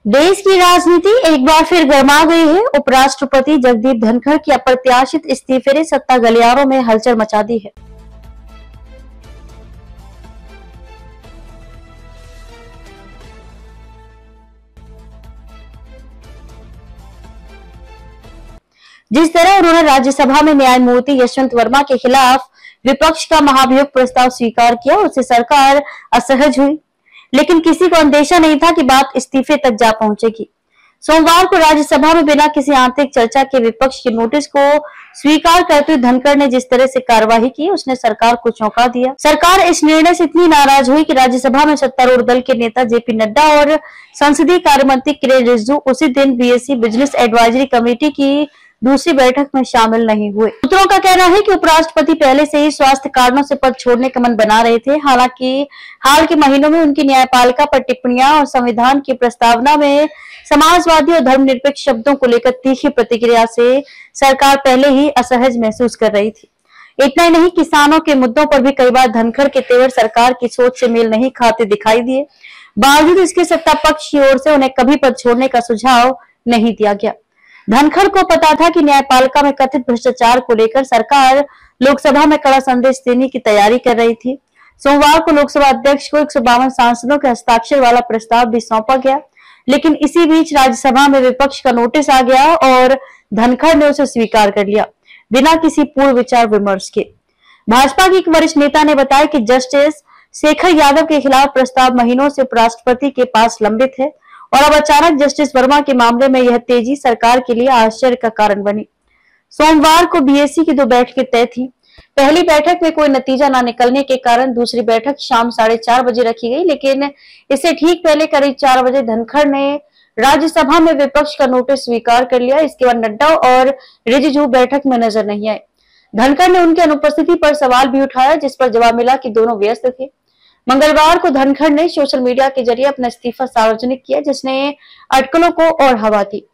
देश की राजनीति एक बार फिर गर्मा गई है। उपराष्ट्रपति जगदीप धनखड़ के अप्रत्याशित इस्तीफे ने सत्ता गलियारों में हलचल मचा दी है। जिस तरह उन्होंने राज्यसभा में न्यायमूर्ति यशवंत वर्मा के खिलाफ विपक्ष का महाभियोग प्रस्ताव स्वीकार किया, उससे सरकार असहज हुई। लेकिन किसी को अंदेशा नहीं था कि बात इस्तीफे तक जा पहुंचेगी। सोमवार को राज्यसभा में बिना किसी आंतरिक चर्चा के विपक्ष के नोटिस को स्वीकार करते हुए धनखड़ ने जिस तरह से कार्यवाही की, उसने सरकार को चौंका दिया। सरकार इस निर्णय से इतनी नाराज हुई कि राज्यसभा में सत्तारूढ़ दल के नेता जेपी नड्डा और संसदीय कार्य मंत्री किरेन रिजिजू उसी दिन बीएससी बिजनेस एडवाइजरी कमेटी की दूसरी बैठक में शामिल नहीं हुए। सूत्रों का कहना है कि उपराष्ट्रपति पहले से ही स्वास्थ्य कारणों से पद छोड़ने का मन बना रहे थे। हालांकि हाल के महीनों में उनकी न्यायपालिका पर टिप्पणियां और संविधान की प्रस्तावना में समाजवादी और धर्मनिरपेक्ष शब्दों को लेकर तीखी प्रतिक्रिया से सरकार पहले ही असहज महसूस कर रही थी। इतना ही नहीं, किसानों के मुद्दों पर भी कई बार धनखड़ के तेवर सरकार की सोच से मेल नहीं खाते दिखाई दिए। बावजूद इसके सत्ता पक्ष की ओर से उन्हें कभी पद छोड़ने का सुझाव नहीं दिया गया। धनखड़ को पता था कि न्यायपालिका में कथित भ्रष्टाचार को लेकर सरकार लोकसभा में कड़ा संदेश देने की तैयारी कर रही थी। सोमवार को लोकसभा अध्यक्ष को 152 सांसदों के हस्ताक्षर वाला प्रस्ताव भी सौंपा गया, लेकिन इसी बीच राज्यसभा में विपक्ष का नोटिस आ गया और धनखड़ ने उसे स्वीकार कर लिया बिना किसी पूर्व विचार विमर्श के। भाजपा के एक वरिष्ठ नेता ने बताया कि जस्टिस शेखर यादव के खिलाफ प्रस्ताव महीनों से उपराष्ट्रपति के पास लंबित है और अब अचानक जस्टिस वर्मा के मामले में यह तेजी सरकार के लिए आश्चर्य का कारण बनी। सोमवार को बीएससी की 2 बैठकें तय थी। पहली बैठक में कोई नतीजा न निकलने के कारण दूसरी बैठक शाम 4:30 बजे रखी गई, लेकिन इससे ठीक पहले करीब 4 बजे धनखड़ ने राज्यसभा में विपक्ष का नोटिस स्वीकार कर लिया। इसके बाद नड्डा और रिजिजू बैठक में नजर नहीं आए। धनखड़ ने उनकी अनुपस्थिति पर सवाल भी उठाया, जिस पर जवाब मिला कि दोनों व्यस्त थे। मंगलवार को धनखड़ ने सोशल मीडिया के जरिए अपना इस्तीफा सार्वजनिक किया, जिसने अटकलों को और हवा दी।